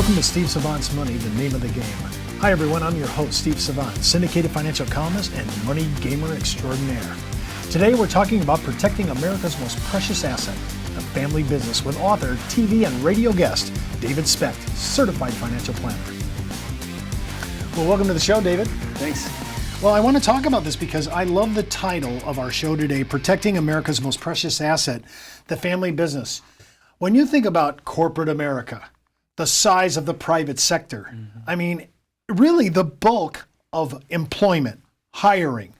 Welcome to Steve Savant's Money, the name of the game. Hi everyone, I'm your host, Steve Savant, syndicated financial columnist and money gamer extraordinaire. Today we're talking about protecting America's most precious asset, the family business, with author, TV, and radio guest, David Specht, certified financial planner. Well, welcome to the show, David. Thanks. Well, I want to talk about this because I love the title of our show today, Protecting America's Most Precious Asset, the Family Business. When you think about corporate America, the size of the private sector, I mean, really the bulk of employment, hiring,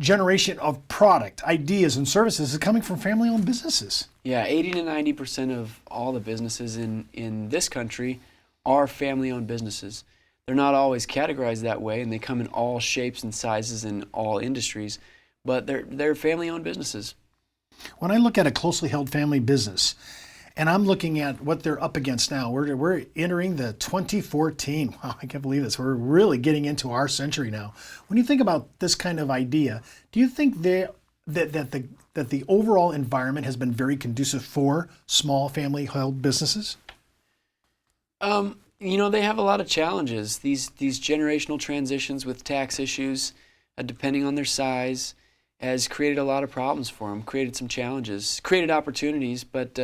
generation of product, ideas, and services is coming from family-owned businesses. Yeah, 80 to 90% of all the businesses in this country are family-owned businesses. They're not always categorized that way, and they come in all shapes and sizes in all industries, but they're family-owned businesses. When I look at a closely held family business, and I'm looking at what they're up against now, we're entering the 2014. Wow, I can't believe this. We're really getting into our century now. When you think about this kind of idea, do you think that the overall environment has been very conducive for small family-held businesses? You know, they have a lot of challenges. These generational transitions with tax issues, depending on their size, has created a lot of problems for them, created some challenges, created opportunities, but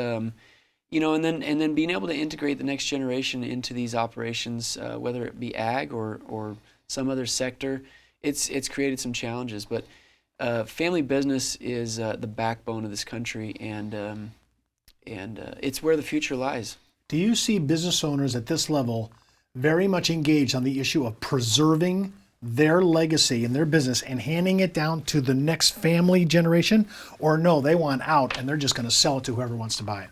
you know, and then being able to integrate the next generation into these operations, whether it be ag or some other sector, it's created some challenges. But family business is the backbone of this country, and it's where the future lies. Do you see business owners at this level very much engaged on the issue of preserving their legacy and their business and handing it down to the next family generation? Or no, they want out and they're just going to sell it to whoever wants to buy it?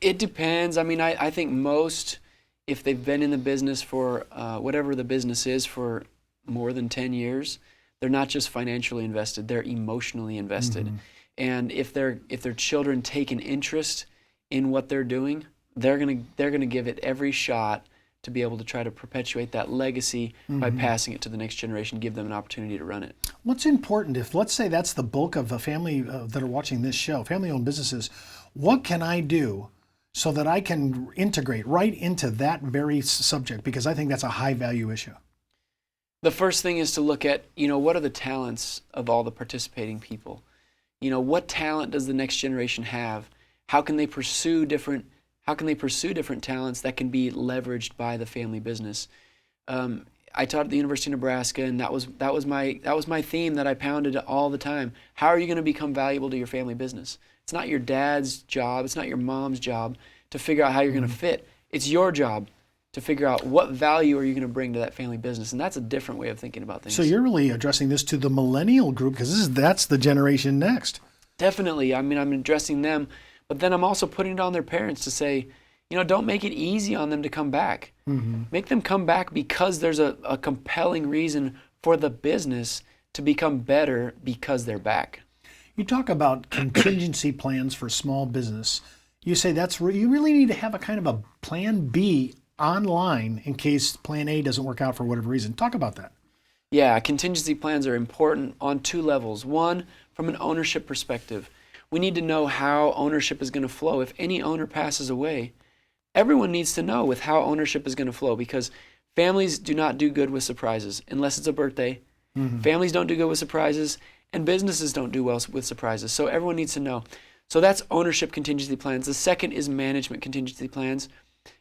It depends. I mean, I think most, if they've been in the business for whatever the business is for more than 10 years, they're not just financially invested, they're emotionally invested. Mm-hmm. And if their children take an interest in what they're doing, they're gonna give it every shot to be able to try to perpetuate that legacy by passing it to the next generation, give them an opportunity to run it. What's important, if let's say that's the bulk of the family that are watching this show, family-owned businesses, what can I do so that I can integrate right into that very subject? Because I think that's a high-value issue. The first thing is to look at, you know, what are the talents of all the participating people? You know, what talent does the next generation have? How can they pursue different talents that can be leveraged by the family business? I taught at the University of Nebraska, and that was my theme that I pounded all the time. How are you going to become valuable to your family business? It's not your dad's job, it's not your mom's job to figure out how you're going to fit. It's your job to figure out what value are you going to bring to that family business, and that's a different way of thinking about things. So you're really addressing this to the millennial group because that's the generation next. Definitely. I mean, I'm addressing them. But then I'm also putting it on their parents to say, you know, don't make it easy on them to come back. Mm-hmm. Make them come back because there's a compelling reason for the business to become better because they're back. You talk about contingency plans for small business. You say you really need to have a kind of a plan B online in case plan A doesn't work out for whatever reason. Talk about that. Yeah, contingency plans are important on two levels. One, from an ownership perspective. We need to know how ownership is going to flow. If any owner passes away, everyone needs to know with how ownership is going to flow, because families do not do good with surprises unless it's a birthday. Mm-hmm. Families don't do good with surprises, and businesses don't do well with surprises. So everyone needs to know. So that's ownership contingency plans. The second is management contingency plans.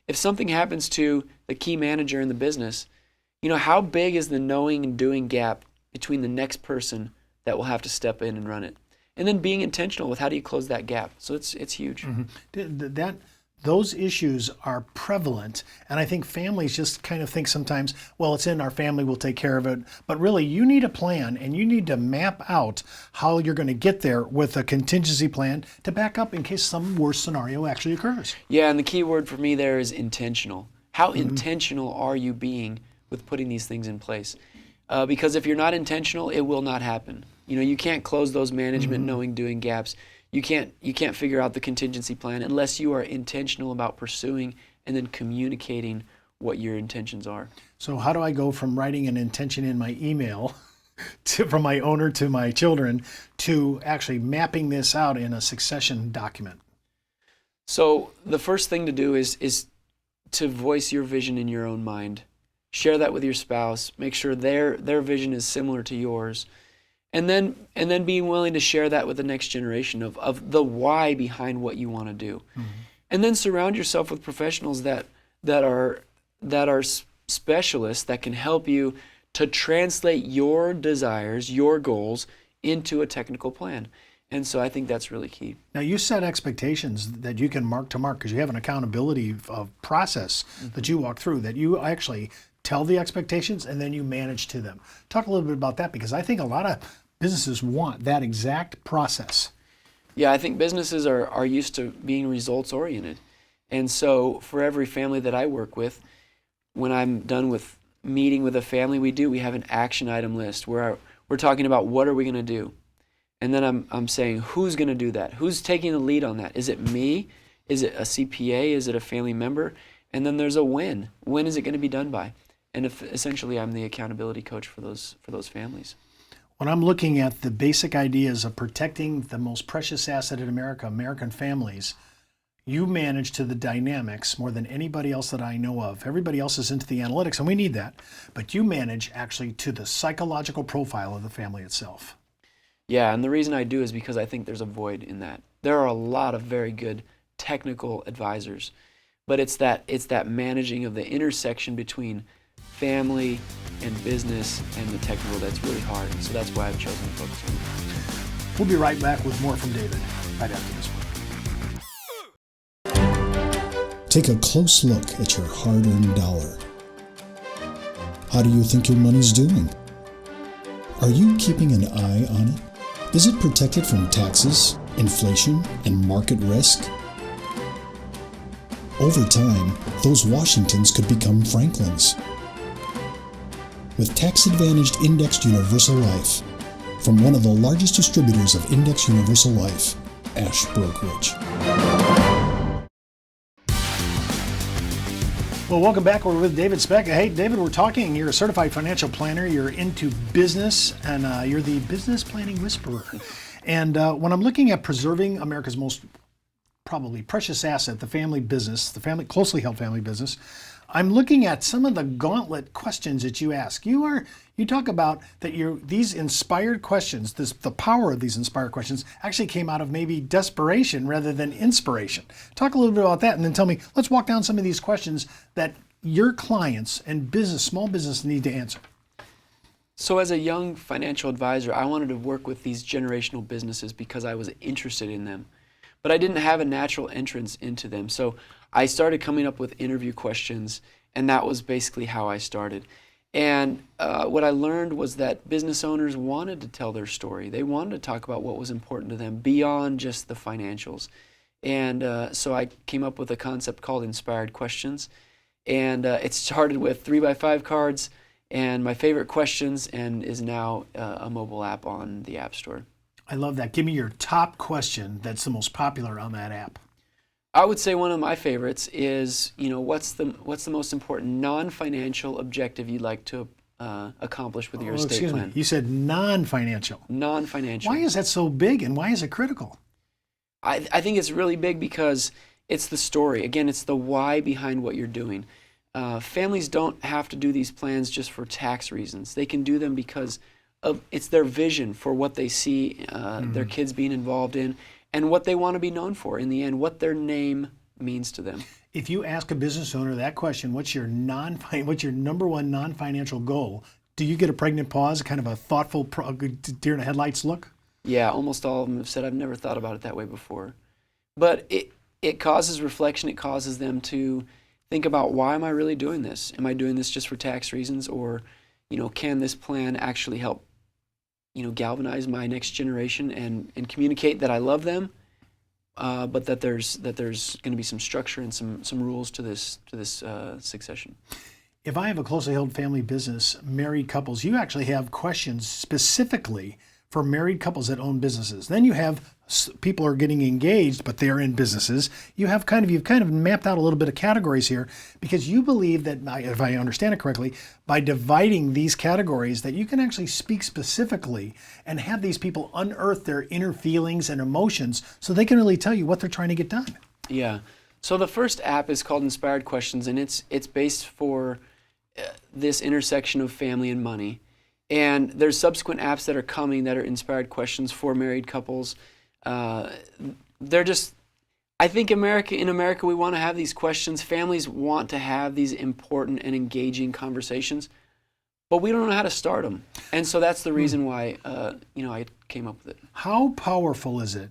If something happens to the key manager in the business, you know, how big is the knowing and doing gap between the next person that will have to step in and run it? And then being intentional with how do you close that gap. So it's huge. Mm-hmm. Those issues are prevalent, and I think families just kind of think sometimes, well, it's in our family, we'll take care of it. But really, you need a plan, and you need to map out how you're going to get there with a contingency plan to back up in case some worse scenario actually occurs. Yeah, and the key word for me there is intentional. How intentional are you being with putting these things in place? Because if you're not intentional, it will not happen. You know, you can't close those management knowing doing gaps. You can't figure out the contingency plan unless you are intentional about pursuing and then communicating what your intentions are. So how do I go from writing an intention in my email from my owner to my children to actually mapping this out in a succession document? So the first thing to do is to voice your vision in your own mind. Share that with your spouse. Make sure their vision is similar to yours. And then being willing to share that with the next generation of the why behind what you want to do. Mm-hmm. And then surround yourself with professionals that are specialists that can help you to translate your desires, your goals into a technical plan. And so I think that's really key. Now, you set expectations that you can mark to mark because you have an accountability process that you walk through, that you actually tell the expectations and then you manage to them. Talk a little bit about that, because I think a lot of businesses want that exact process. Yeah, I think businesses are used to being results oriented. And so for every family that I work with, when I'm done with meeting with a family, we have an action item list where we're talking about what are we going to do. And then I'm saying, who's going to do that? Who's taking the lead on that? Is it me? Is it a CPA? Is it a family member? And then there's a when. When is it going to be done by? And essentially, I'm the accountability coach for those families. When I'm looking at the basic ideas of protecting the most precious asset in America, American families, you manage to the dynamics more than anybody else that I know of. Everybody else is into the analytics, and we need that. But you manage actually to the psychological profile of the family itself. Yeah, and the reason I do is because I think there's a void in that. There are a lot of very good technical advisors, but it's that managing of the intersection between family and business and the technical that's really hard. And so that's why I've chosen to focus on it. We'll be right back with more from David right after this one. Take a close look at your hard-earned dollar. How do you think your money's doing? Are you keeping an eye on it? Is it protected from taxes, inflation, and market risk? Over time, those Washingtons could become Franklins. With tax-advantaged indexed universal life, from one of the largest distributors of indexed universal life, Ash Brokerage. Well, welcome back. We're with David Specht. Hey, David, we're talking. You're a certified financial planner. You're into business, and you're the business planning whisperer. And when I'm looking at preserving America's most probably precious asset, the family business, the family closely held family business, I'm looking at some of the gauntlet questions that you ask. You talk about that these inspired questions, the power of these inspired questions actually came out of maybe desperation rather than inspiration. Talk a little bit about that, and then tell me, let's walk down some of these questions that your clients and small business need to answer. So as a young financial advisor, I wanted to work with these generational businesses because I was interested in them. But I didn't have a natural entrance into them. So I started coming up with interview questions, and that was basically how I started. And what I learned was that business owners wanted to tell their story. They wanted to talk about what was important to them beyond just the financials. And so I came up with a concept called Inspired Questions. And it started with 3x5 cards and my favorite questions, and is now a mobile app on the App Store. I love that. Give me your top question that's the most popular on that app. I would say one of my favorites is, what's the most important non-financial objective you'd like to accomplish with your estate plan? You said non-financial. Non-financial. Why is that so big, and why is it critical? I think it's really big because it's the story. Again, it's the why behind what you're doing. Families don't have to do these plans just for tax reasons. They can do them because it's their vision for what they see their kids being involved in, and what they want to be known for in the end, what their name means to them. If you ask a business owner that question, what's your number one non-financial goal? Do you get a pregnant pause, kind of a thoughtful deer in the headlights look? Yeah, almost all of them have said, I've never thought about it that way before. But it causes reflection. It causes them to think about, why am I really doing this? Am I doing this just for tax reasons, or can this plan actually help galvanize my next generation and communicate that I love them, but that there's going to be some structure and some rules to this succession. If I have a closely held family business, married couples, you actually have questions specifically for married couples that own businesses. Then you have people are getting engaged, but they're in businesses. You've kind of mapped out a little bit of categories here, because you believe that, if I understand it correctly, by dividing these categories, that you can actually speak specifically and have these people unearth their inner feelings and emotions so they can really tell you what they're trying to get done. Yeah. So the first app is called Inspired Questions, and it's based for this intersection of family and money. And there's subsequent apps that are coming that are Inspired Questions for married couples. They're just, I think in America, we want to have these questions. Families want to have these important and engaging conversations, but we don't know how to start them. And so that's the reason why, I came up with it. How powerful is it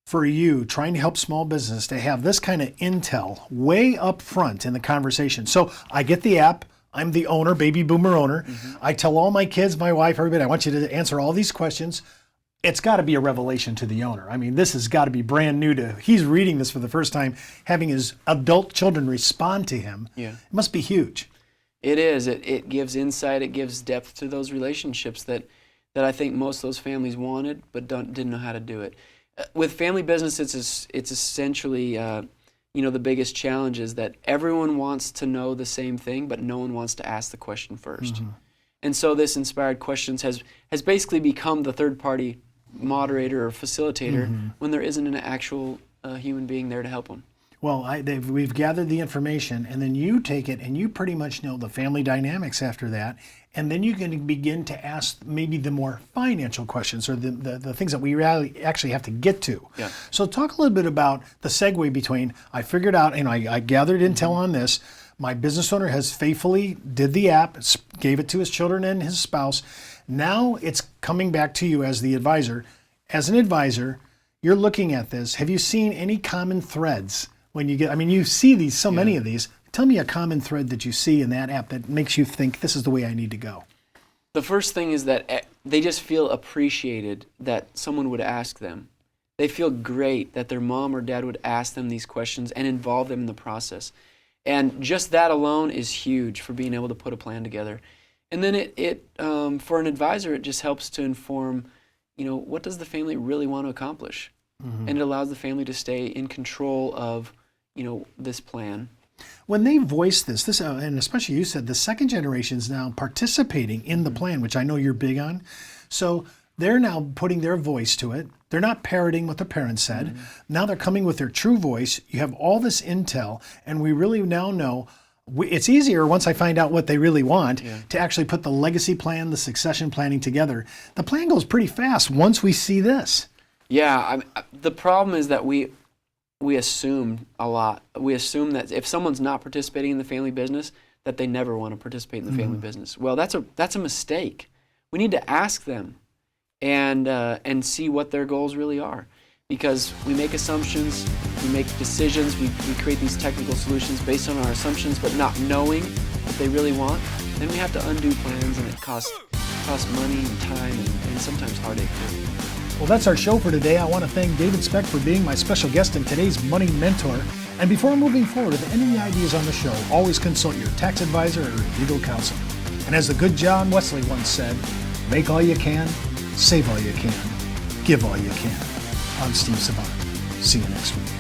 for you trying to help small business to have this kind of intel way up front in the conversation? So I get the app. I'm the owner, baby boomer owner. I tell all my kids, my wife, everybody, I want you to answer all these questions. It's got to be a revelation to the owner. I mean, this has got to be brand new he's reading this for the first time, having his adult children respond to him. Yeah. It must be huge. It is. It gives insight. It gives depth to those relationships that I think most of those families wanted but didn't know how to do it. With family business, it's essentially, the biggest challenge is that everyone wants to know the same thing, but no one wants to ask the question first. And so this Inspired Questions has basically become the third-party moderator or facilitator when there isn't an actual human being there to help them. Well, we've gathered the information, and then you take it, and you pretty much know the family dynamics after that, and then you can begin to ask maybe the more financial questions or the things that we really actually have to get to. Yeah. So talk a little bit about the segue between, I figured out, and I gathered intel on this, my business owner has faithfully did the app, gave it to his children and his spouse. Now it's coming back to you as the advisor. As an advisor, you're looking at this. Have you seen any common threads when you get, you see so many of these. Tell me a common thread that you see in that app that makes you think this is the way I need to go. The first thing is that they just feel appreciated that someone would ask them. They feel great that their mom or dad would ask them these questions and involve them in the process. And just that alone is huge for being able to put a plan together. And then it for an advisor, it just helps to inform, what does the family really want to accomplish? And it allows the family to stay in control of, this plan. When they voice this, and especially you said the second generation is now participating in the plan, which I know you're big on. So they're now putting their voice to it. They're not parroting what the parents said. Now they're coming with their true voice. You have all this intel, and we really now know it's easier once I find out what they really want to actually put the legacy plan, the succession planning together. The plan goes pretty fast once we see this. Yeah, the problem is that we assume a lot. We assume that if someone's not participating in the family business, that they never want to participate in the family business. Well, that's a mistake. We need to ask them and see what their goals really are, because we make assumptions, we make decisions, we create these technical solutions based on our assumptions, but not knowing what they really want. Then we have to undo plans, and it costs money and time and sometimes heartache too. Well, that's our show for today. I want to thank David Specht for being my special guest and today's Money Mentor. And before moving forward with any ideas on the show, always consult your tax advisor or legal counsel. And as the good John Wesley once said, make all you can, save all you can, give all you can. I'm Steve Savant. See you next week.